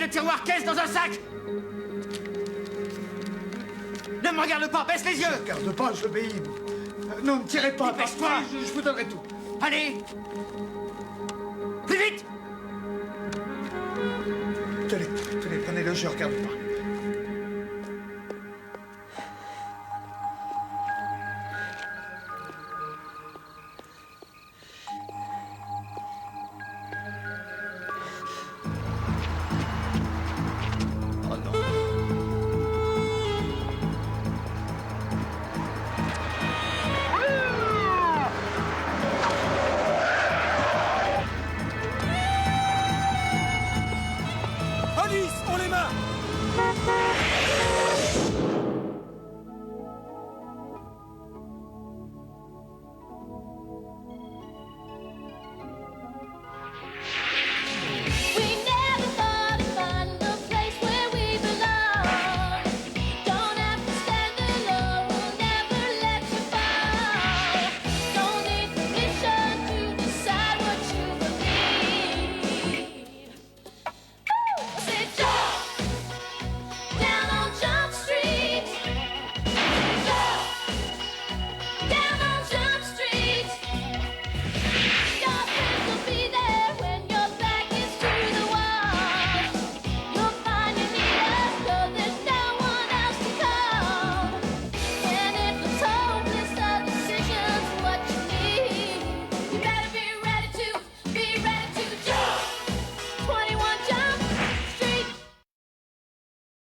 le tiroir caisse dans un sac. Ne me regarde pas, baisse les yeux. Je regarde pas, j'obéis. Non, ne tirez pas. Dépêche-toi. Je vous donnerai tout. Allez. Plus vite. Tenez, prenez-le, je regarde pas.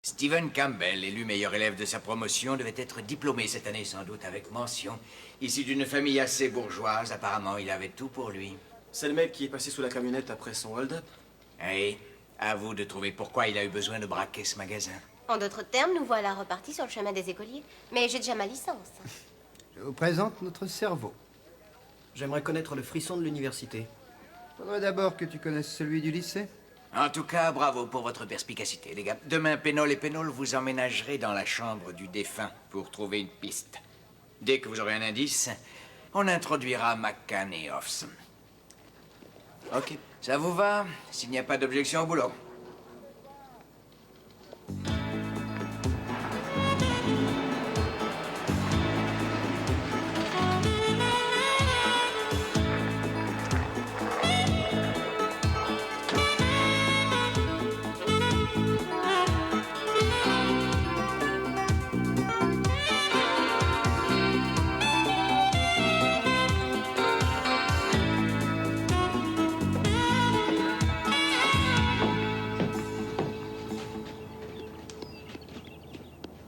Stephen Campbell, élu meilleur élève de sa promotion, devait être diplômé cette année sans doute avec mention. Issu d'une famille assez bourgeoise, apparemment il avait tout pour lui. C'est le mec qui est passé sous la camionnette après son hold-up? Oui, à vous de trouver pourquoi il a eu besoin de braquer ce magasin. En d'autres termes, nous voilà repartis sur le chemin des écoliers. Mais j'ai déjà ma licence. Je vous présente notre cerveau. J'aimerais connaître le frisson de l'université. Faudrait d'abord que tu connaisses celui du lycée. En tout cas, bravo pour votre perspicacité, les gars. Demain, Pénol et Pénol vous emménagerez dans la chambre du défunt pour trouver une piste. Dès que vous aurez un indice, on introduira McCann et Hoffs. Ok, ça vous va? S'il n'y a pas d'objection au boulot.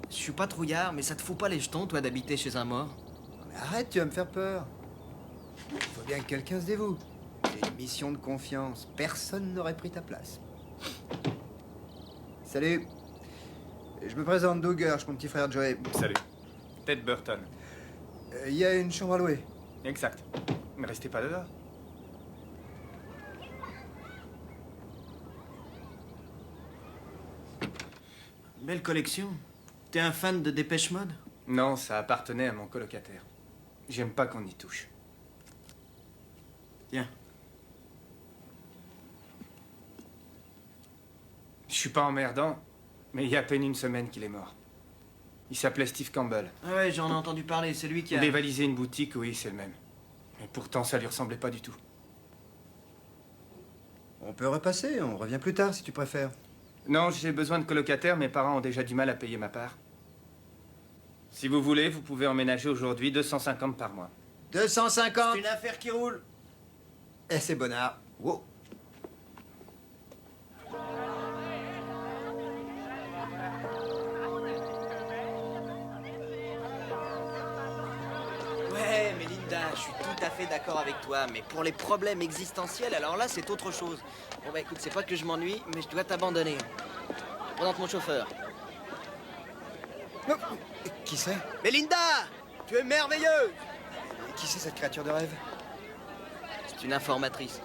Je suis pas trouillard, mais ça te fout pas les jetons, toi, d'habiter chez un mort? Mais arrête, tu vas me faire peur. Il faut bien que quelqu'un se dévoue. C'est une mission de confiance. Personne n'aurait pris ta place. Salut. Je me présente Dogger, je suis mon petit frère Joey. Salut. Ted Burton. Il y a une chambre à louer. Exact. Ne restez pas dehors. Belle collection. T'es un fan de Dépêche Mode? Non, ça appartenait à mon colocataire. J'aime pas qu'on y touche. Tiens. Je suis pas emmerdant, mais il y a à peine une semaine qu'il est mort. Il s'appelait Steve Campbell. Ah ouais, j'en ai entendu parler, c'est lui qui a... Dévaliser une boutique, oui, c'est le même. Mais pourtant, ça lui ressemblait pas du tout. On peut repasser, on revient plus tard si tu préfères. Non, j'ai besoin de colocataires, mes parents ont déjà du mal à payer ma part. Si vous voulez, vous pouvez emménager aujourd'hui 250 par mois. 250. C'est une affaire qui roule. Eh, c'est bonnard. Wow. Ouais, mais Linda, je suis tout à fait d'accord avec toi, mais pour les problèmes existentiels, alors là, c'est autre chose. Bon bah écoute, c'est pas que je m'ennuie, mais je dois t'abandonner. Présente mon chauffeur. Oh, qui c'est? Mais Linda, tu es merveilleuse. Qui c'est cette créature de rêve? C'est une informatrice.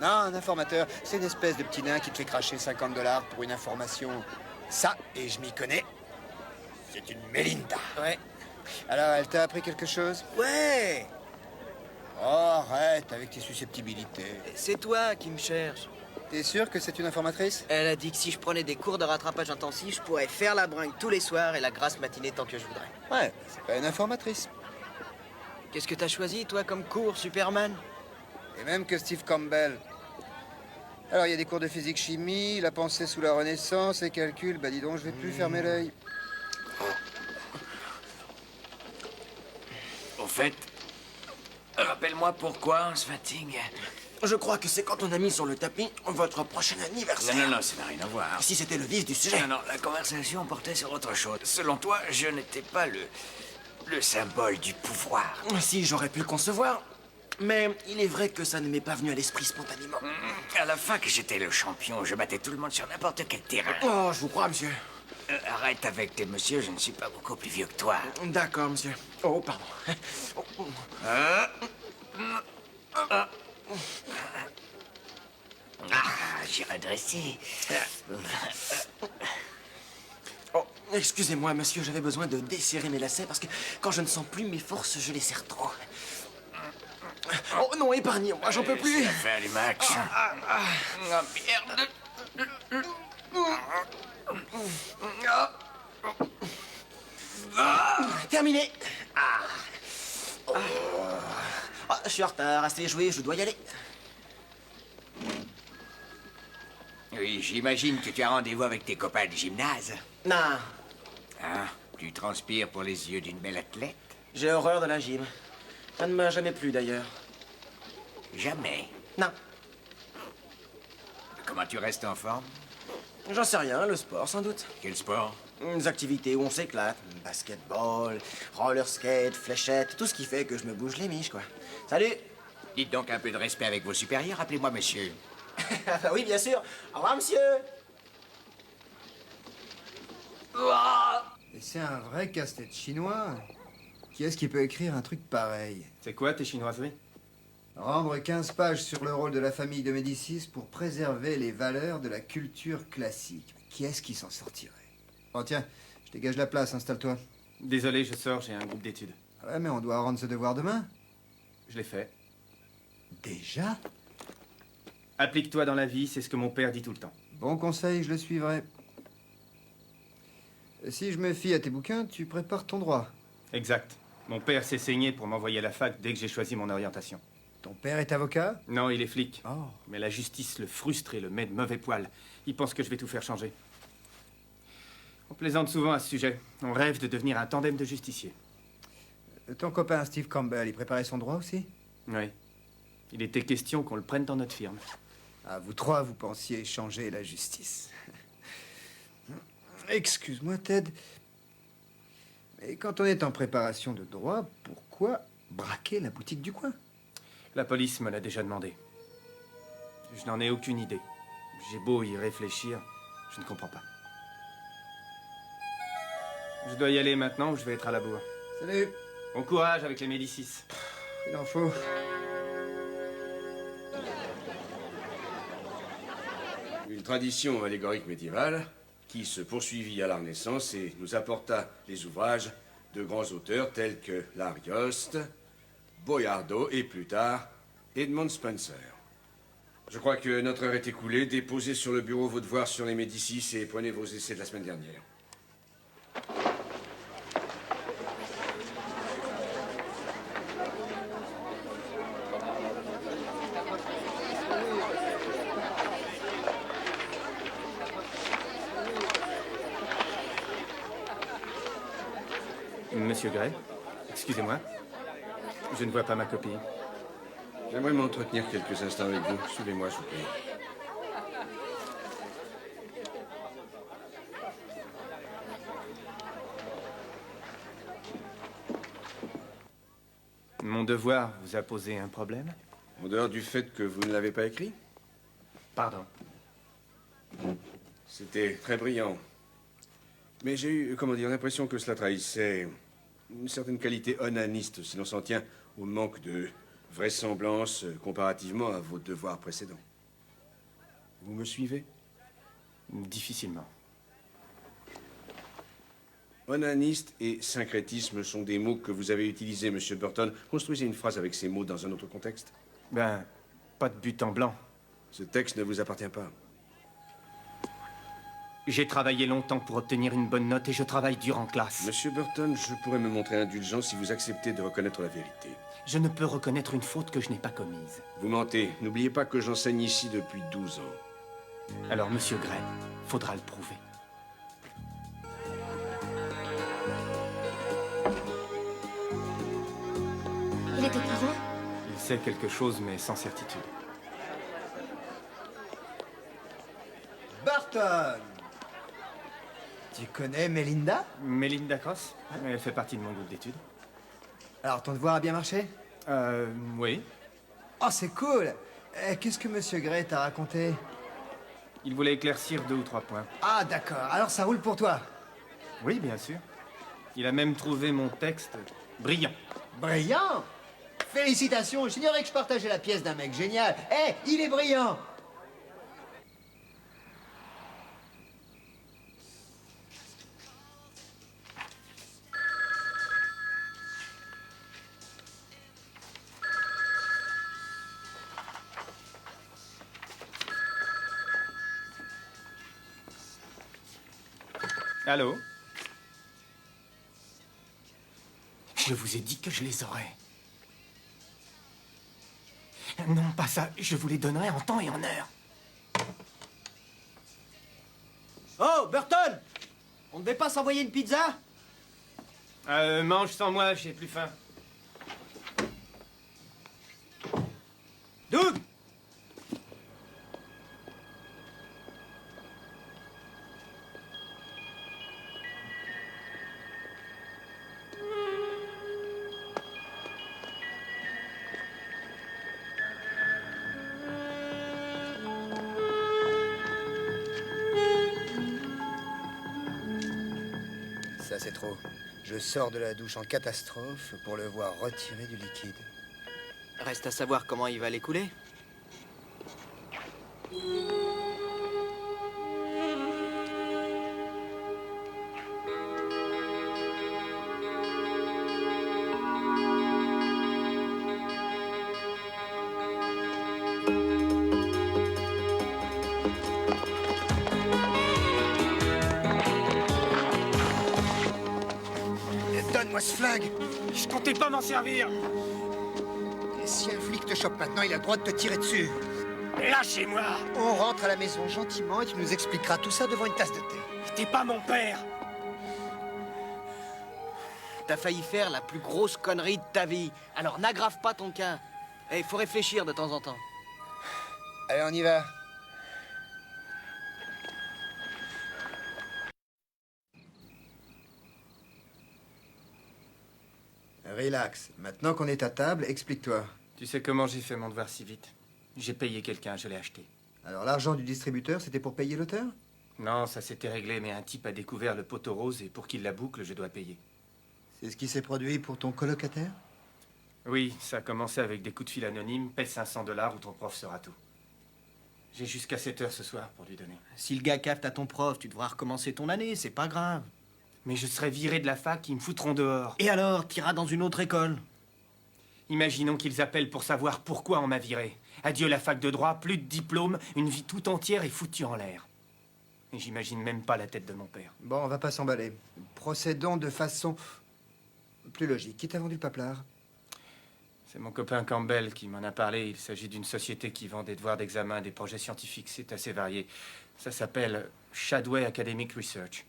Non, un informateur. C'est une espèce de petit nain qui te fait cracher 50 $ pour une information. Ça, et je m'y connais, c'est une Mélinda. Ouais. Alors, elle t'a appris quelque chose? Ouais. Oh, arrête avec tes susceptibilités. C'est toi qui me cherches. T'es sûr que c'est une informatrice? Elle a dit que si je prenais des cours de rattrapage intensifs, je pourrais faire la bringue tous les soirs et la grasse matinée tant que je voudrais. Ouais, c'est pas une informatrice. Qu'est-ce que t'as choisi, toi, comme cours, Superman? Et même que Steve Campbell. Alors, il y a des cours de physique-chimie, la pensée sous la Renaissance et calcul. Bah dis donc, je vais plus fermer l'œil. Au fait, rappelle-moi pourquoi on se fatigue. Je crois que c'est quand on a mis sur le tapis votre prochain anniversaire. Non, ça n'a rien à voir. Si c'était le vif du sujet. Non, la conversation portait sur autre chose. Selon toi, je n'étais pas le symbole du pouvoir. Si, j'aurais pu le concevoir. Mais il est vrai que ça ne m'est pas venu à l'esprit spontanément. À la fac, j'étais le champion. Je battais tout le monde sur n'importe quel terrain. Oh, je vous crois, monsieur. Arrête avec tes messieurs, je ne suis pas beaucoup plus vieux que toi. D'accord, monsieur. Oh, pardon. J'ai redressé. Oh, excusez-moi, monsieur, j'avais besoin de desserrer mes lacets parce que quand je ne sens plus mes forces, je les serre trop. Oh non, épargnez-moi, j'en peux plus. C'est l'affaire du Max. Oh, merde. Terminé. Je suis en retard, assez joué, je dois y aller. Oui, j'imagine que tu as rendez-vous avec tes copains du gymnase. Non, Hein? Tu transpires pour les yeux d'une belle athlète? j'ai horreur de la gym. Ça ne m'a jamais plu, d'ailleurs. Jamais. Non, Comment tu restes en forme? j'en sais rien, le sport, sans doute. Quel sport? Des activités où on s'éclate. Basketball, roller skate, fléchette, tout ce qui fait que je me bouge les miches, quoi. Salut. Dites donc un peu de respect avec vos supérieurs, appelez-moi monsieur. Bah oui, bien sûr. Au revoir, monsieur. Et c'est un vrai casse-tête chinois. Qui est-ce qui peut écrire un truc pareil? C'est quoi tes chinoiseries? Rendre 15 pages sur le rôle de la famille de Médicis pour préserver les valeurs de la culture classique. Mais qui est-ce qui s'en sortirait? Oh tiens, je dégage la place, installe-toi. Désolé, je sors, j'ai un groupe d'études. Ah ouais, mais on doit rendre ce devoir demain. Je l'ai fait. Déjà? Applique-toi dans la vie, c'est ce que mon père dit tout le temps. Bon conseil, je le suivrai. Si je me fie à tes bouquins, tu prépares ton droit. Exact. Mon père s'est saigné pour m'envoyer à la fac dès que j'ai choisi mon orientation. Ton père est avocat? Non, il est flic. Oh. Mais la justice le frustre et le met de mauvais poil. Il pense que je vais tout faire changer. On plaisante souvent à ce sujet. On rêve de devenir un tandem de justiciers. Ton copain Steve Campbell, il préparait son droit aussi? Oui. Il était question qu'on le prenne dans notre firme. Ah, vous trois, vous pensiez changer la justice. Excuse-moi, Ted. Mais quand on est en préparation de droit, pourquoi braquer la boutique du coin? La police me l'a déjà demandé. Je n'en ai aucune idée. J'ai beau y réfléchir, je ne comprends pas. Je dois y aller maintenant ou je vais être à la bourre. Salut. Bon courage avec les Médicis. Il en faut. Une tradition allégorique médiévale qui se poursuivit à la Renaissance et nous apporta les ouvrages de grands auteurs tels que l'Arioste, Boiardo et plus tard Edmund Spencer. Je crois que notre heure est écoulée. Déposez sur le bureau vos devoirs sur les Médicis et prenez vos essais de la semaine dernière. Monsieur Gray, excusez-moi. Je ne vois pas ma copie. J'aimerais m'entretenir quelques instants avec vous. Suivez-moi, s'il vous plaît. Mon devoir vous a posé un problème? En dehors du fait que vous ne l'avez pas écrit, Pardon. c'était très brillant. Mais j'ai eu, comment dire, l'impression que cela trahissait une certaine qualité onaniste, si l'on s'en tient au manque de vraisemblance comparativement à vos devoirs précédents. Vous me suivez? Difficilement. Onaniste et syncrétisme sont des mots que vous avez utilisés, Monsieur Burton. Construisez une phrase avec ces mots dans un autre contexte. Ben, pas de but en blanc. Ce texte ne vous appartient pas. J'ai travaillé longtemps pour obtenir une bonne note et je travaille dur en classe. Monsieur Burton, je pourrais me montrer indulgent si vous acceptez de reconnaître la vérité. Je ne peux reconnaître une faute que je n'ai pas commise. Vous mentez. N'oubliez pas que j'enseigne ici depuis 12 ans. Alors, monsieur Gray, faudra le prouver. Il est au courant? Il sait quelque chose, mais sans certitude. Barton! Tu connais Melinda? Melinda Cross? Elle fait partie de mon groupe d'études. Alors, ton devoir a bien marché? Oui. Oh, c'est cool! Qu'est-ce que Monsieur Gray t'a raconté? Il voulait éclaircir 2 ou 3 points. Ah, d'accord. Alors, ça roule pour toi. Oui, bien sûr. Il a même trouvé mon texte brillant. Brillant! Félicitations, j'ignorais que je partageais la pièce d'un mec génial. Il est brillant! Allô? Je vous ai dit que je les aurais. Non, pas ça. Je vous les donnerai en temps et en heure. Oh, Burton! On ne devait pas s'envoyer une pizza? Mange sans moi, j'ai plus faim. Doug! Ça, c'est trop. Je sors de la douche en catastrophe pour le voir retirer du liquide. Reste à savoir comment il va l'écouler. Donne-moi ce flingue! Je comptais pas m'en servir. Et si un flic te chope maintenant, il a le droit de te tirer dessus. Lâchez-moi. On rentre à la maison gentiment et tu nous expliqueras tout ça devant une tasse de thé. T'es pas mon père. T'as failli faire la plus grosse connerie de ta vie. Alors n'aggrave pas ton cas. Il faut réfléchir de temps en temps. Allez, on y va. Relax. Maintenant qu'on est à table, explique-toi. Tu sais comment j'ai fait mon devoir si vite? J'ai payé quelqu'un, je l'ai acheté. Alors, l'argent du distributeur, c'était pour payer l'auteur? Non, ça s'était réglé, mais un type a découvert le poteau rose et pour qu'il la boucle, je dois payer. C'est ce qui s'est produit pour ton colocataire? Oui, ça a commencé avec des coups de fil anonymes. Paie 500 $ ou ton prof saura tout. J'ai jusqu'à 7 heures ce soir pour lui donner. Si le gars cafte à ton prof, tu devras recommencer ton année, c'est pas grave. Mais je serai viré de la fac, ils me foutront dehors. Et alors, t'iras dans une autre école. Imaginons qu'ils appellent pour savoir pourquoi on m'a viré. Adieu la fac de droit, plus de diplôme, une vie tout entière est foutue en l'air. Et j'imagine même pas la tête de mon père. Bon, on va pas s'emballer. Procédons de façon plus logique. Qui t'a vendu le paplard? C'est mon copain Campbell qui m'en a parlé. Il s'agit d'une société qui vend des devoirs d'examen, des projets scientifiques. C'est assez varié. Ça s'appelle Shadway Academic Research.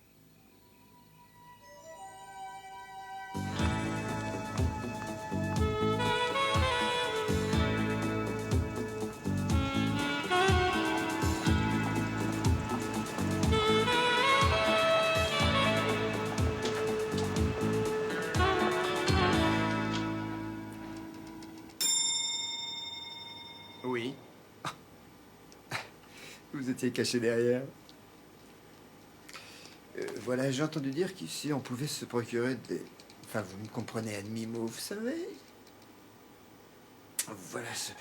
Oui. Vous étiez caché derrière. Voilà, j'ai entendu dire qu'ici, on pouvait se procurer des... Enfin, vous me comprenez à demi-mot, vous savez. Voilà ce...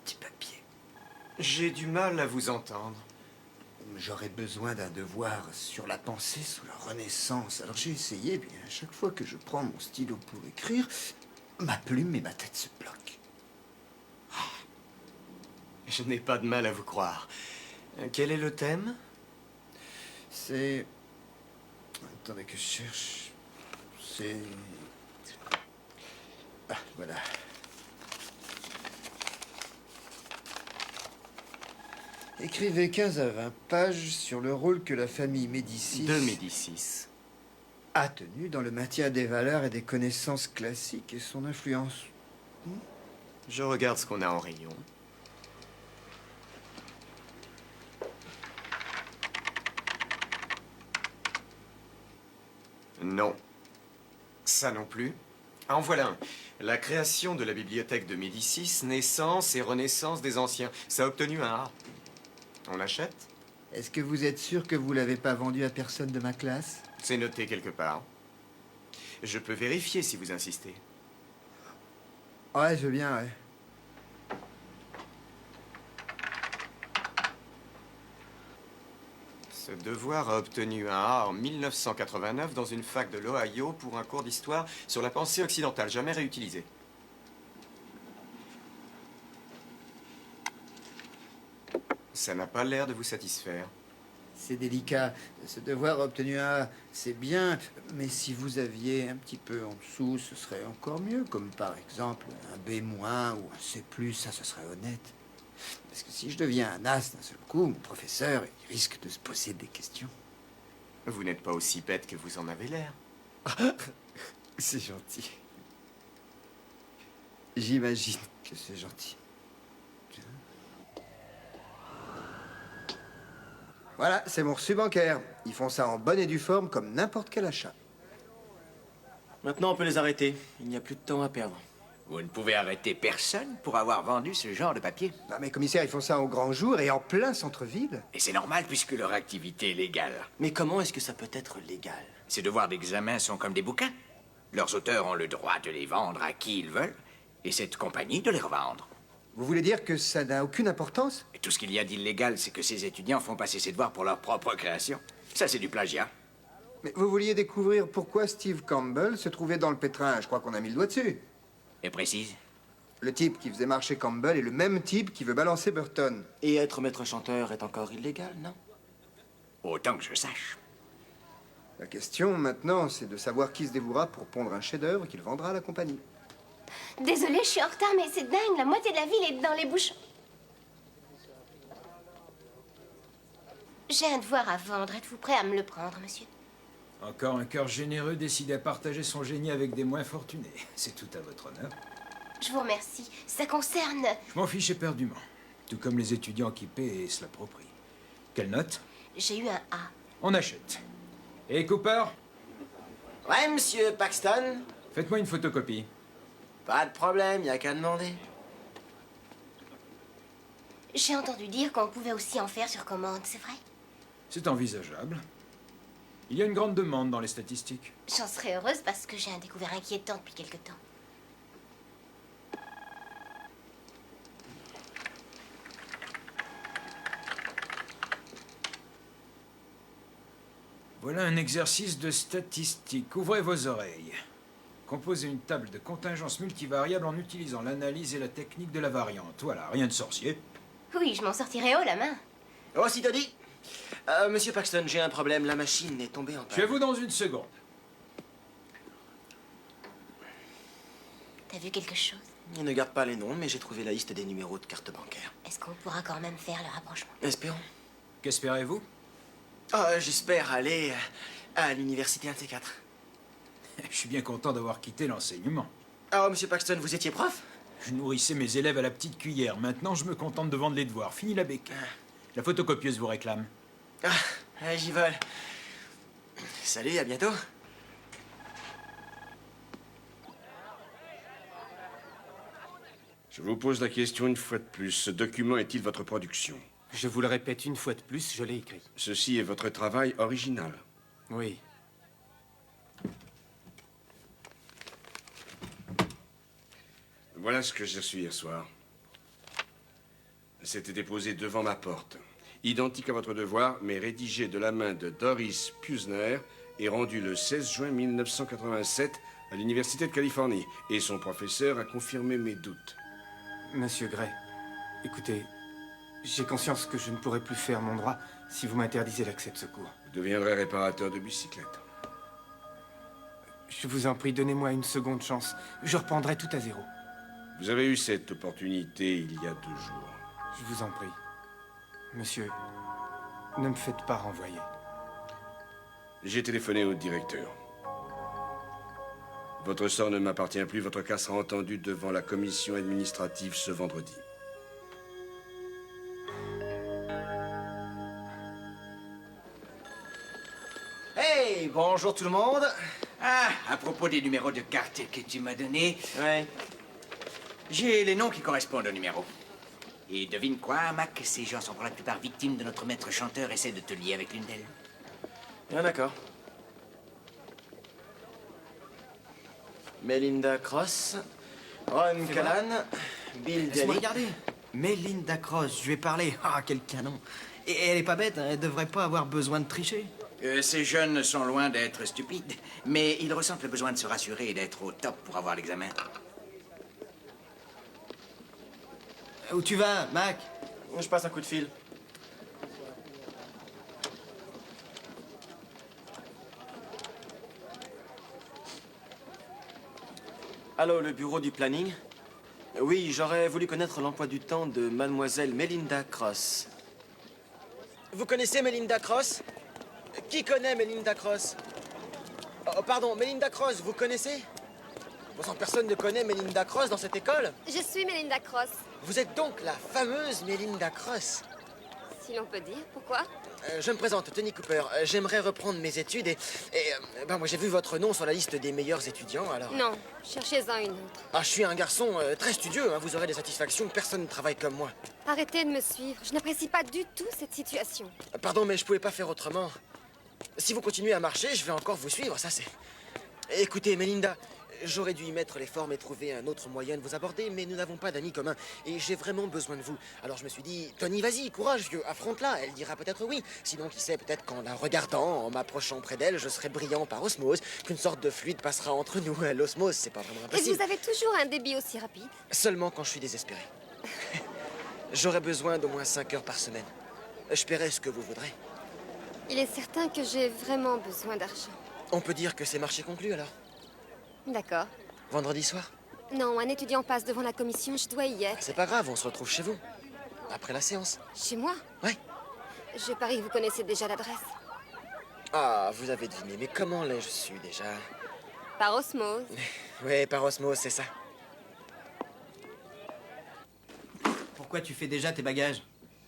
petit papier. J'ai du mal à vous entendre. J'aurais besoin d'un devoir sur la pensée sous la Renaissance. Alors j'ai essayé, puis à chaque fois que je prends mon stylo pour écrire, ma plume et ma tête se bloquent. Je n'ai pas de mal à vous croire. Quel est le thème? C'est... Attendez que je cherche... C'est... Ah, voilà. Écrivez 15 à 20 pages sur le rôle que la famille Médicis... De Médicis. ...a tenu dans le maintien des valeurs et des connaissances classiques et son influence. Je regarde ce qu'on a en rayon. Non. Ça non plus. Ah, en voilà un. La création de la bibliothèque de Médicis, naissance et renaissance des anciens. Ça a obtenu un A. On l'achète? Est-ce que vous êtes sûr que vous l'avez pas vendu à personne de ma classe? C'est noté quelque part. Je peux vérifier si vous insistez. Ouais, je veux bien, ouais. Ce devoir a obtenu un A en 1989 dans une fac de l'Ohio pour un cours d'histoire sur la pensée occidentale, jamais réutilisé. Ça n'a pas l'air de vous satisfaire. C'est délicat. Ce devoir obtenu un A, c'est bien, mais si vous aviez un petit peu en dessous, ce serait encore mieux, comme par exemple un B- ou un C+, ça, ce serait honnête. Parce que si je deviens un as d'un seul coup, mon professeur, il risque de se poser des questions. Vous n'êtes pas aussi bête que vous en avez l'air. C'est gentil. J'imagine que c'est gentil. Voilà, c'est mon reçu bancaire. Ils font ça en bonne et due forme comme n'importe quel achat. Maintenant, on peut les arrêter. Il n'y a plus de temps à perdre. Vous ne pouvez arrêter personne pour avoir vendu ce genre de papier. Non mais commissaire, ils font ça au grand jour et en plein centre-ville. Et c'est normal puisque leur activité est légale. Mais comment est-ce que ça peut être légal? Ces devoirs d'examen sont comme des bouquins. Leurs auteurs ont le droit de les vendre à qui ils veulent, et cette compagnie de les revendre. Vous voulez dire que ça n'a aucune importance? Et tout ce qu'il y a d'illégal, c'est que ces étudiants font passer ces devoirs pour leur propre création. Ça, c'est du plagiat. Mais vous vouliez découvrir pourquoi Steve Campbell se trouvait dans le pétrin. Je crois qu'on a mis le doigt dessus. Et précise. Le type qui faisait marcher Campbell est le même type qui veut balancer Burton. Et être maître chanteur est encore illégal, non? Autant que je sache. La question maintenant, c'est de savoir qui se dévouera pour pondre un chef-d'œuvre qu'il vendra à la compagnie. Désolée, je suis en retard, mais c'est dingue. La moitié de la ville est dans les bouchons. J'ai un devoir à vendre. Êtes-vous prêt à me le prendre, monsieur? Encore un cœur généreux décidé à partager son génie avec des moins fortunés. C'est tout à votre honneur. Je vous remercie. Ça concerne... Je m'en fiche éperdument. Tout comme les étudiants qui paient et se l'approprient. Quelle note? J'ai eu un A. On achète. Et Cooper? Ouais, monsieur Paxton. Faites-moi une photocopie. Pas de problème, y a qu'à demander. J'ai entendu dire qu'on pouvait aussi en faire sur commande, c'est vrai? C'est envisageable. Il y a une grande demande dans les statistiques. J'en serais heureuse parce que j'ai un découvert inquiétant depuis quelque temps. Voilà un exercice de statistique. Ouvrez vos oreilles. Composez une table de contingence multivariable en utilisant l'analyse et la technique de la variante. Voilà, rien de sorcier. Oui, je m'en sortirai haut la main. Oh, si t'as dit. Monsieur Paxton, j'ai un problème. La machine est tombée en Je vais panne. vous dans une seconde. T'as vu quelque chose? Il ne garde pas les noms, mais j'ai trouvé la liste des numéros de carte bancaire. Est-ce qu'on pourra quand même faire le rapprochement? Espérons. Qu'espérez-vous? J'espère aller à l'université un de ces quatre. Je suis bien content d'avoir quitté l'enseignement. Oh, monsieur Paxton, vous étiez prof? Je nourrissais mes élèves à la petite cuillère. Maintenant, je me contente de vendre les devoirs. Fini la bécane. La photocopieuse vous réclame. J'y vole. Salut, à bientôt. Je vous pose la question une fois de plus. Ce document est-il votre production? Je vous le répète une fois de plus, je l'ai écrit. Ceci est votre travail original. Oui. Voilà ce que j'ai reçu hier soir. C'était déposé devant ma porte. Identique à votre devoir, mais rédigé de la main de Doris Pusner et rendu le 16 juin 1987 à l'Université de Californie. Et son professeur a confirmé mes doutes. Monsieur Gray, écoutez, J'ai conscience que je ne pourrai plus faire mon droit si vous m'interdisez l'accès de secours. Vous deviendrez réparateur de bicyclette. Je vous en prie, donnez-moi une seconde chance. Je reprendrai tout à zéro. Vous avez eu cette opportunité il y a 2 jours. Je vous en prie. Monsieur, ne me faites pas renvoyer. J'ai téléphoné au directeur. Votre sort ne m'appartient plus. Votre cas sera entendu devant la commission administrative ce vendredi. Hey, bonjour tout le monde. Ah, à propos des numéros de carte que tu m'as donnés, Ouais. j'ai les noms qui correspondent aux numéros. Et devine quoi, Mac, ces gens sont pour la plupart victimes de notre maître chanteur. Essaie de te lier avec l'une d'elles. Ah, d'accord. Melinda Cross, Ron Callan, Bill Daly. Regardez. Melinda Cross, je lui ai parlé. Ah, quel canon. Et elle est pas bête, hein, elle devrait pas avoir besoin de tricher. Ces jeunes sont loin d'être stupides, mais ils ressentent le besoin de se rassurer et d'être au top pour avoir l'examen. Où tu vas, Mac? Je passe un coup de fil. Allô, le bureau du planning? Oui, j'aurais voulu connaître l'emploi du temps de mademoiselle Melinda Cross. Vous connaissez Melinda Cross? Qui connaît Melinda Cross? Oh, pardon, Melinda Cross, vous connaissez? Bon sang, personne ne connaît Melinda Cross dans cette école? Je suis Melinda Cross, Vous êtes donc la fameuse Melinda Cross. si l'on peut dire. Pourquoi? Je me présente, Tony Cooper. J'aimerais reprendre mes études et moi j'ai vu votre nom sur la liste des meilleurs étudiants, alors... Non, cherchez-en une autre. Ah, je suis un garçon très studieux, hein. Vous aurez des satisfactions, personne ne travaille comme moi. Arrêtez de me suivre. Je n'apprécie pas du tout cette situation. Pardon, mais je pouvais pas faire autrement. Si vous continuez à marcher, je vais encore vous suivre, ça c'est... Écoutez, Melinda, j'aurais dû y mettre les formes et trouver un autre moyen de vous aborder, mais nous n'avons pas d'amis communs, et j'ai vraiment besoin de vous. Alors je me suis dit, Tony, vas-y, courage, vieux, affronte-la, elle dira peut-être oui. Sinon, qui sait, peut-être qu'en la regardant, en m'approchant près d'elle, je serai brillant par osmose, qu'une sorte de fluide passera entre nous. L'osmose, c'est pas vraiment Et impossible. vous avez toujours un débit aussi rapide? Seulement quand je suis désespéré. J'aurais besoin d'au moins 5 heures par semaine. Je paierai ce que vous voudrez. Il est certain que j'ai vraiment besoin d'argent. On peut dire que c'est marché conclu, alors. D'accord. Vendredi soir? Non, un étudiant passe devant la commission, je dois y être. C'est pas grave, on se retrouve chez vous. Après la séance. Chez moi? Ouais. Je parie que vous connaissez déjà l'adresse. Ah, vous avez deviné, mais comment l'ai-je su déjà? Par osmose. Oui, par osmose, c'est ça. Pourquoi tu fais déjà tes bagages?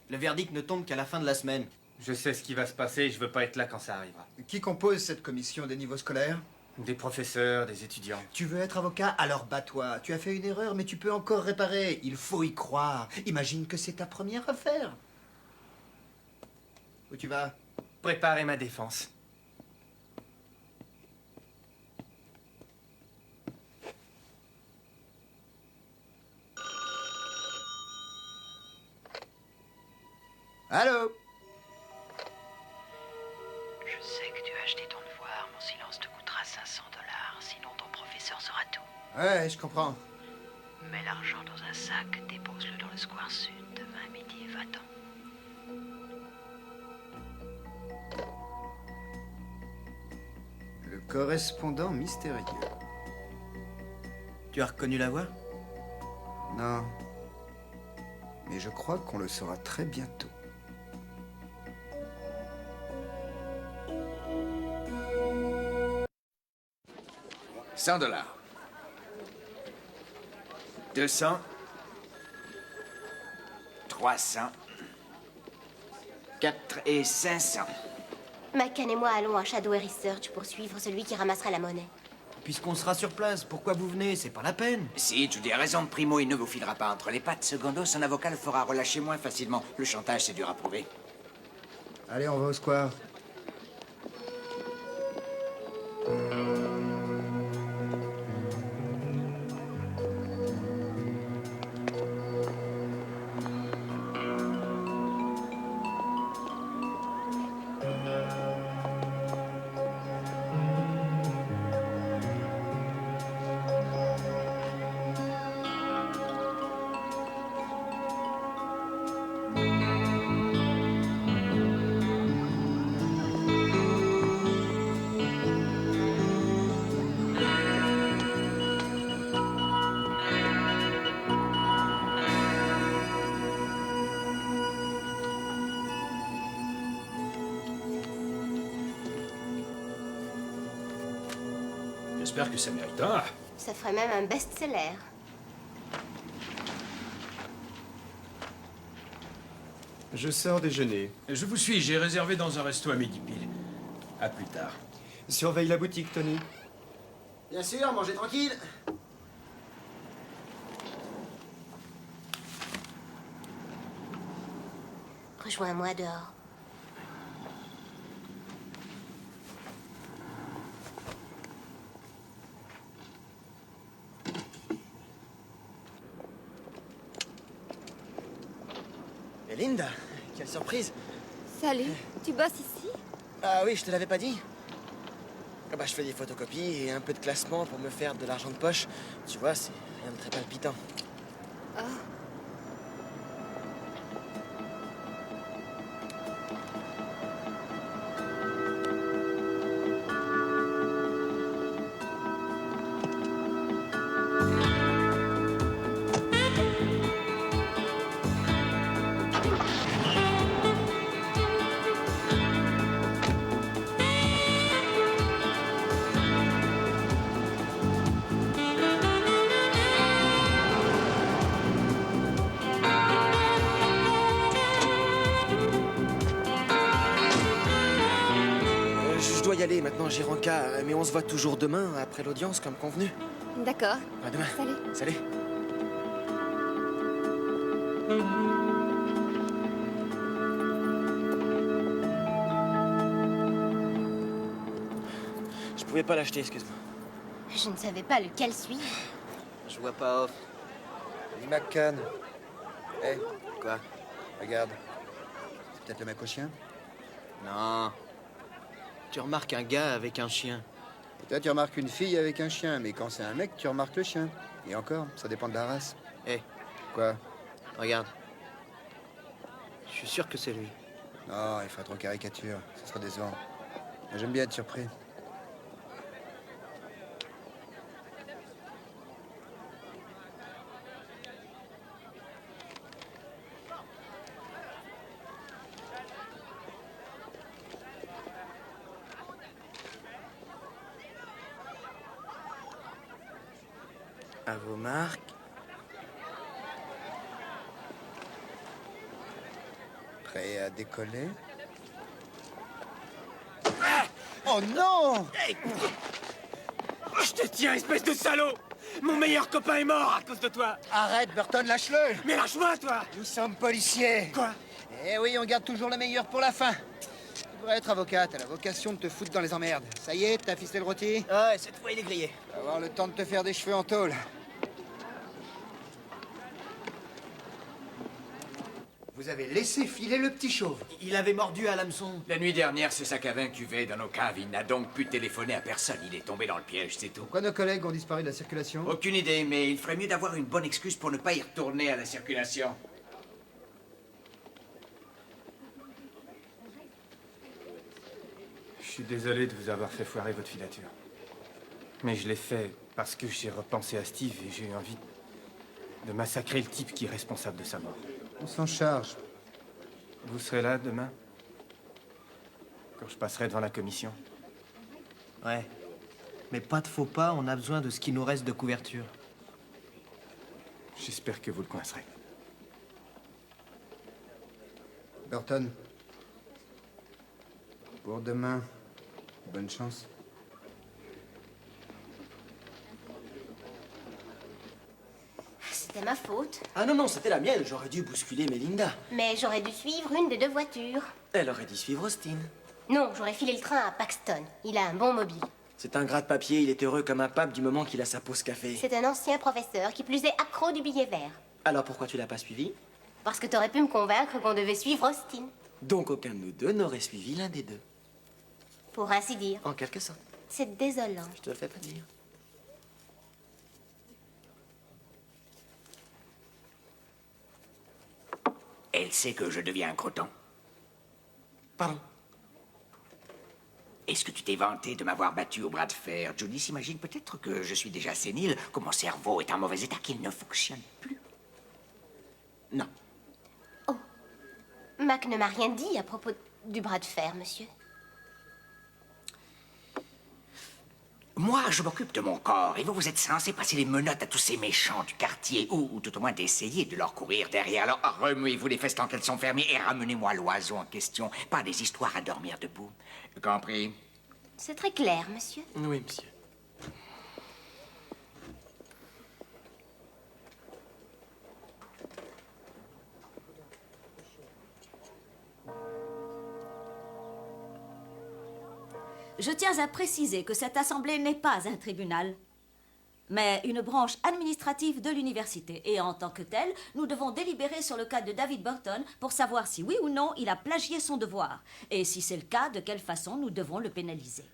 Le verdict ne tombe qu'à la fin de la semaine. Je sais ce qui va se passer et je veux pas être là quand ça arrivera. Qui compose cette commission des niveaux scolaires? Des professeurs, des étudiants. Tu veux être avocat? Alors bats-toi. Tu as fait une erreur, mais tu peux encore réparer. Il faut y croire. Imagine que c'est ta première affaire. Où tu vas? Préparez ma défense. Allô? Je sais que tu as acheté ton devoir. Mon silence te coûtera 500 $. Sinon, ton professeur saura tout. Ouais, je comprends. Mets l'argent dans un sac, dépose-le dans le square sud. Demain à midi et va-t'en. Le correspondant mystérieux. Tu as reconnu la voix? Non. Mais je crois qu'on le saura très bientôt. $100. 200. 300. 4 et 500. McCann et moi allons à Shadow et Research poursuivre celui qui ramassera la monnaie. Puisqu'on sera sur place, pourquoi vous venez? C'est pas la peine. Si, tu dis à raison, Primo, il ne vous filera pas entre les pattes. Secondo, son avocat le fera relâcher moins facilement. Le chantage, c'est dur à prouver. Allez, on va au square. j'espère que ça méritera. Ça ferait même un best-seller. Je sors déjeuner. Je vous suis, j'ai réservé dans un resto à midi pile. À plus tard. Surveille la boutique, Tony. Bien sûr, mangez tranquille. Rejoins-moi dehors. Et Linda, quelle surprise. Salut, tu bosses ici? Ah oui, je te l'avais pas dit. Ah bah, je fais des photocopies et un peu de classement pour me faire de l'argent de poche. Tu vois, c'est rien de très palpitant. Oh. Je dois y aller maintenant, j'ai rencard, mais on se voit toujours demain, après l'audience, comme convenu. D'accord. À demain. Salut. Salut. Je pouvais pas l'acheter, excuse-moi. Je ne savais pas lequel suivre. Je vois pas off. Lee McCann. Hé, Quoi? regarde. C'est peut-être le mec au chien? Non. Tu remarques un gars avec un chien. Peut-être tu remarques une fille avec un chien, mais quand c'est un mec, tu remarques le chien. Et encore, ça dépend de la race. Hé, Quoi? regarde. Je suis sûr que c'est lui. Non, il ferait trop caricature. Ça serait décevant. Mais j'aime bien être surpris. À vos marques. Prêt à décoller? Oh non! Je te tiens, espèce de salaud! Mon meilleur copain est mort à cause de toi! Arrête, Burton, lâche-le! Mais lâche-moi, toi! Nous sommes policiers! Quoi? Eh oui, on garde toujours le meilleur pour la fin. Tu devrais être avocate, t'as la vocation de te foutre dans les emmerdes. Ça y est, t'as ficelé le rôti? Ah ouais, cette fois il est grillé. Tu vas avoir le temps de te faire des cheveux en tôle. Vous avez laissé filer le petit chauve. Il avait mordu à l'hameçon. La nuit dernière, ce sac à vin cuvait dans nos caves. Il n'a donc pu téléphoner à personne. Il est tombé dans le piège, c'est tout. Pourquoi nos collègues ont disparu de la circulation? Aucune idée, mais il ferait mieux d'avoir une bonne excuse pour ne pas y retourner à la circulation. Je suis désolé de vous avoir fait foirer votre filature. Mais je l'ai fait parce que j'ai repensé à Steve et j'ai eu envie de massacrer le type qui est responsable de sa mort. On s'en charge. Vous serez là demain? Quand je passerai devant la commission? Ouais. Mais pas de faux pas, on a besoin de ce qui nous reste de couverture. J'espère que vous le coincerez. Burton. Pour demain, bonne chance. C'était ma faute. Ah non, non, c'était la mienne. J'aurais dû bousculer Melinda. Mais j'aurais dû suivre une des deux voitures. Elle aurait dû suivre Austin. Non, j'aurais filé le train à Paxton. Il a un bon mobile. C'est un gratte-papier, il est heureux comme un pape du moment qu'il a sa pause café. C'est un ancien professeur qui plus est accro du billet vert. Alors pourquoi tu l'as pas suivi? Parce que t'aurais pu me convaincre qu'on devait suivre Austin. Donc aucun de nous deux n'aurait suivi l'un des deux. Pour ainsi dire. En quelque sorte. C'est désolant. Je te le fais pas dire. Elle sait que je deviens un croton. Pardon? Est-ce que tu t'es vanté de m'avoir battu au bras de fer? Judy s'imagine peut-être que je suis déjà sénile, que mon cerveau est en mauvais état, qu'il ne fonctionne plus. Non. Oh. Mac ne m'a rien dit à propos du bras de fer, monsieur. Moi, je m'occupe de mon corps, et vous êtes censé passer les menottes à tous ces méchants du quartier, ou tout au moins d'essayer de leur courir derrière. Alors, remuez-vous les fesses tant qu'elles sont fermées et ramenez-moi l'oiseau en question. Pas des histoires à dormir debout. Compris? C'est très clair, monsieur. Oui, monsieur. Je tiens à préciser que cette assemblée n'est pas un tribunal, mais une branche administrative de l'université. Et en tant que telle, nous devons délibérer sur le cas de David Burton pour savoir si oui ou non il a plagié son devoir. Et si c'est le cas, de quelle façon nous devons le pénaliser.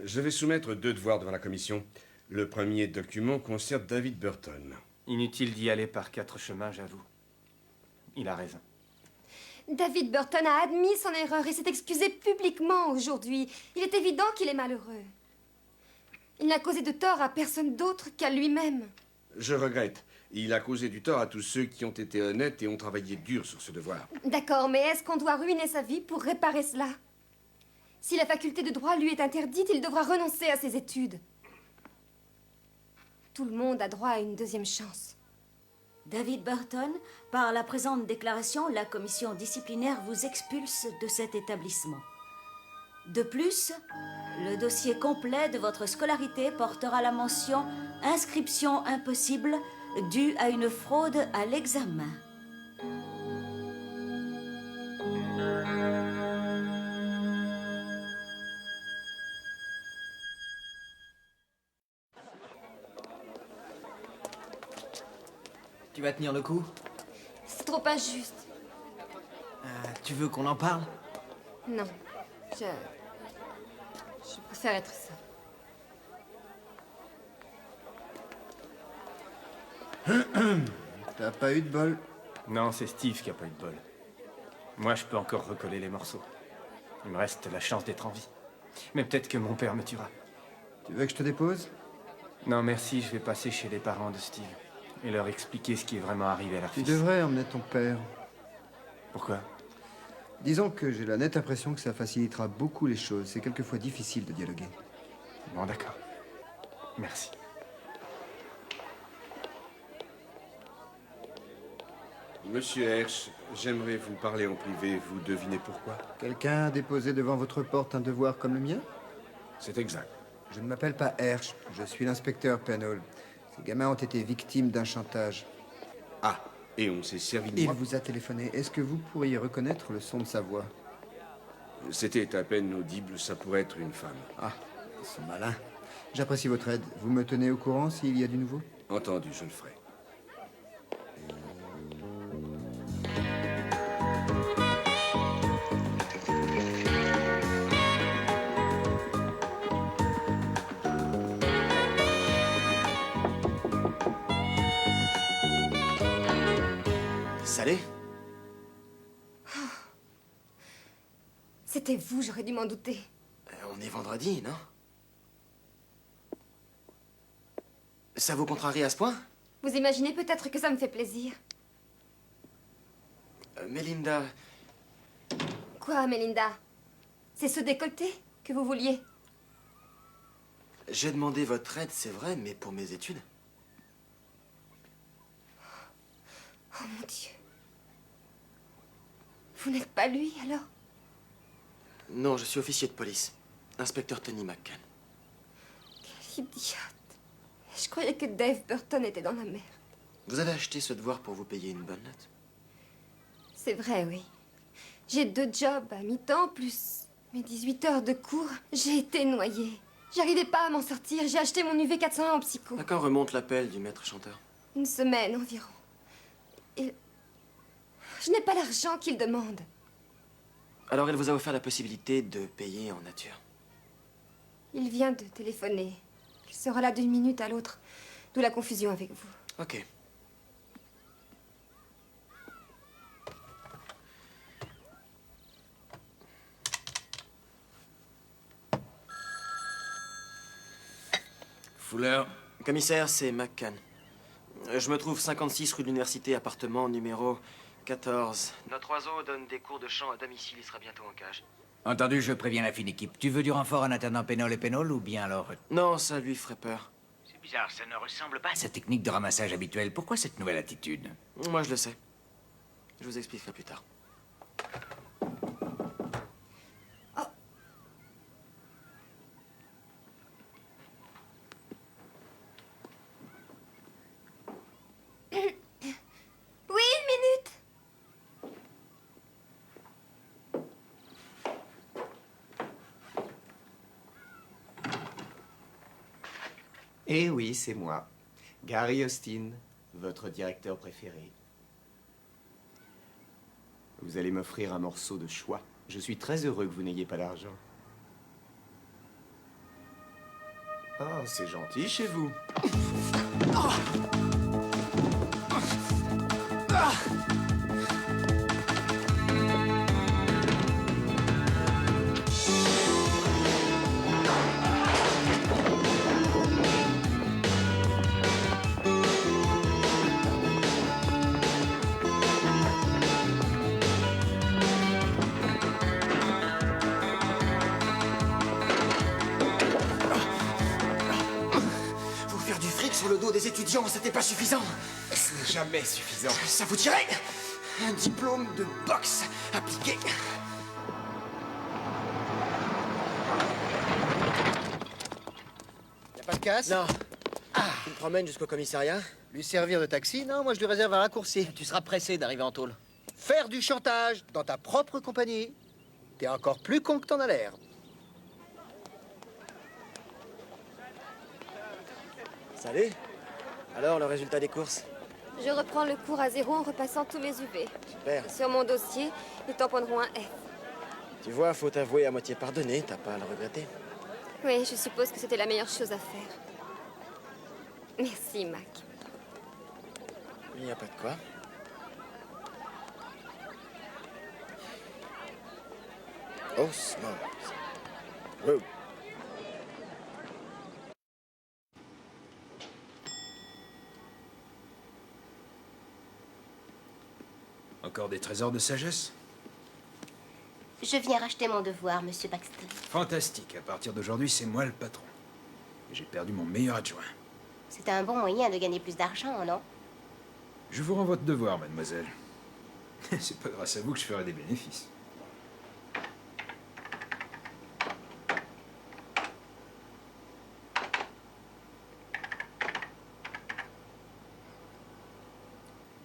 Je vais soumettre 2 devoirs devant la commission. Le premier document concerne David Burton. Inutile d'y aller par 4 chemins, j'avoue. Il a raison. David Burton a admis son erreur et s'est excusé publiquement aujourd'hui. Il est évident qu'il est malheureux. Il n'a causé de tort à personne d'autre qu'à lui-même. Je regrette. Il a causé du tort à tous ceux qui ont été honnêtes et ont travaillé dur sur ce devoir. D'accord, mais est-ce qu'on doit ruiner sa vie pour réparer cela? Si la faculté de droit lui est interdite, il devra renoncer à ses études. Tout le monde a droit à une deuxième chance. David Burton, par la présente déclaration, la commission disciplinaire vous expulse de cet établissement. De plus, le dossier complet de votre scolarité portera la mention « Inscription impossible » due à une fraude à l'examen. Tu vas tenir le coup? C'est trop injuste. Tu veux qu'on en parle? Non, je préfère être seule. T'as pas eu de bol? Non, c'est Steve qui a pas eu de bol. Moi, je peux encore recoller les morceaux. Il me reste la chance d'être en vie. Mais peut-être que mon père me tuera. Tu veux que je te dépose? Non, merci, je vais passer chez les parents de Steve et leur expliquer ce qui est vraiment arrivé à leur Tu fils. devrais emmener ton père. Pourquoi? Disons que j'ai la nette impression que ça facilitera beaucoup les choses. C'est quelquefois difficile de dialoguer. Bon, d'accord. Merci. Monsieur Hersch, j'aimerais vous parler en privé. Vous devinez pourquoi? Quelqu'un a déposé devant votre porte un devoir comme le mien? C'est exact. Je ne m'appelle pas Hersch, je suis l'inspecteur Penhall. Ces gamins ont été victimes d'un chantage. Ah, et on s'est servi de Il moi. vous a téléphoné. Est-ce que vous pourriez reconnaître le son de sa voix? C'était à peine audible, ça pourrait être une femme. Ah, ils sont malins. J'apprécie votre aide. Vous me tenez au courant s'il y a du nouveau? Entendu, je le ferai. Salé? C'était vous, j'aurais dû m'en douter. On est vendredi, non? Ça vous contrarie à ce point? Vous imaginez peut-être que ça me fait plaisir. Melinda... Quoi, Melinda? C'est ce décolleté que vous vouliez? J'ai demandé votre aide, c'est vrai, mais pour mes études. Oh mon Dieu. Vous n'êtes pas lui, alors? Non, je suis officier de police. Inspecteur Tony McCann. Quelle idiote. Je croyais que Dave Burton était dans la mer. Vous avez acheté ce devoir pour vous payer une bonne note? C'est vrai, oui. J'ai 2 jobs à mi-temps, plus mes 18 heures de cours. J'ai été noyée. J'arrivais pas à m'en sortir. J'ai acheté mon UV 401 en psycho. À quand remonte l'appel du maître chanteur? Une semaine environ. Et je n'ai pas l'argent qu'il demande. Alors il vous a offert la possibilité de payer en nature. Il vient de téléphoner. Il sera là d'une minute à l'autre. D'où la confusion avec vous. Ok. Fuller? Commissaire, c'est McCann. Je me trouve 56 rue de l'Université, appartement numéro 14. Notre oiseau donne des cours de chant à domicile, il sera bientôt en cage. Entendu, je préviens la fine équipe. Tu veux du renfort en attendant Pénol et Pénol ou bien alors... Non, ça lui ferait peur. C'est bizarre, ça ne ressemble pas à sa technique de ramassage habituelle. Pourquoi cette nouvelle attitude? Moi, je le sais. Je vous expliquerai plus tard. Oui, une minute. Eh oui, c'est moi. Gary Austin, votre directeur préféré. Vous allez m'offrir un morceau de choix. Je suis très heureux que vous n'ayez pas d'argent. Oh, c'est gentil chez vous. Vous faire du fric sur le dos des étudiants, c'était pas suffisant. Ce n'est jamais suffisant. Ça vous dirait un diplôme de boxe appliqué. Y'a pas de casse? Non. Tu me promènes jusqu'au commissariat? Lui servir de taxi? Non, moi je lui réserve un raccourci. Tu seras pressé d'arriver en tôle. Faire du chantage dans ta propre compagnie. T'es encore plus con que t'en as l'air. Salut. Alors, le résultat des courses? Je reprends le cours à 0 en repassant tous mes UV. Super. Sur mon dossier, ils tamponneront un F. Tu vois, faut t'avouer à moitié pardonné, t'as pas à le regretter. Oui, je suppose que c'était la meilleure chose à faire. Merci, Mac. Il n'y a pas de quoi. Oh, smart. Wow. Encore des trésors de sagesse? Je viens racheter mon devoir, monsieur Paxton. Fantastique. À partir d'aujourd'hui, c'est moi le patron. Et j'ai perdu mon meilleur adjoint. C'est un bon moyen de gagner plus d'argent, non? Je vous rends votre devoir, mademoiselle. C'est pas grâce à vous que je ferai des bénéfices.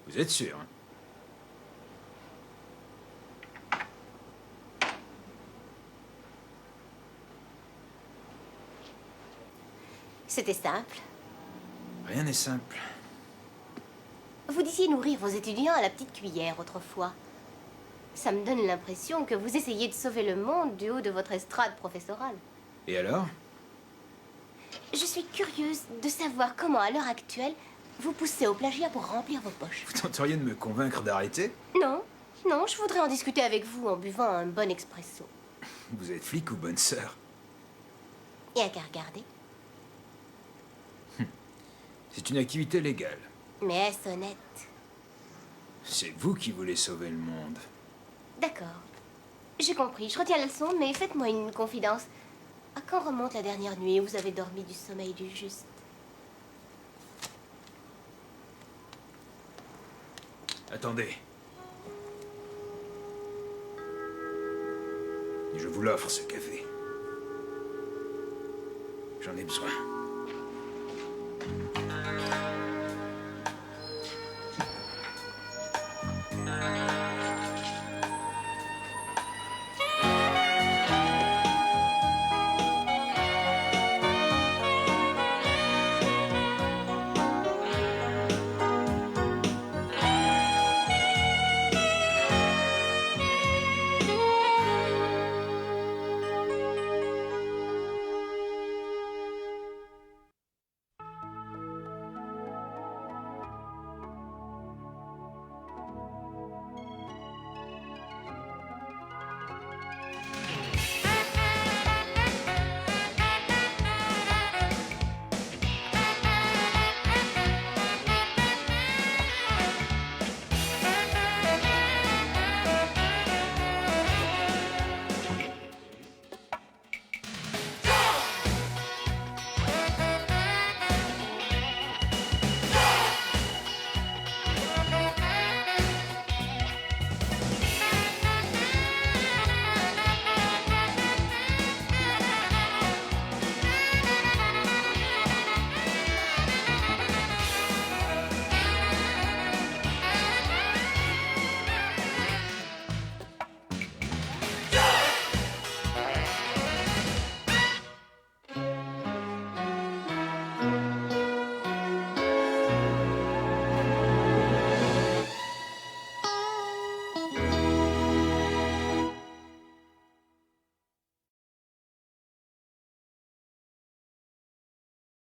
Vous êtes sûr, hein? C'était simple. Rien n'est simple. Vous disiez nourrir vos étudiants à la petite cuillère autrefois. Ça me donne l'impression que vous essayez de sauver le monde du haut de votre estrade professorale. Et alors? Je suis curieuse de savoir comment, à l'heure actuelle, vous poussez au plagiat pour remplir vos poches. Vous tenteriez de me convaincre d'arrêter? Non, non, je voudrais en discuter avec vous en buvant un bon expresso. Vous êtes flic ou bonne sœur? Et à qu'à regarder. C'est une activité légale. Mais est-ce honnête? C'est vous qui voulez sauver le monde. D'accord. J'ai compris, je retiens la leçon, mais faites-moi une confidence. À quand remonte la dernière nuit où vous avez dormi du sommeil du juste? Attendez. Je vous l'offre, ce café. J'en ai besoin.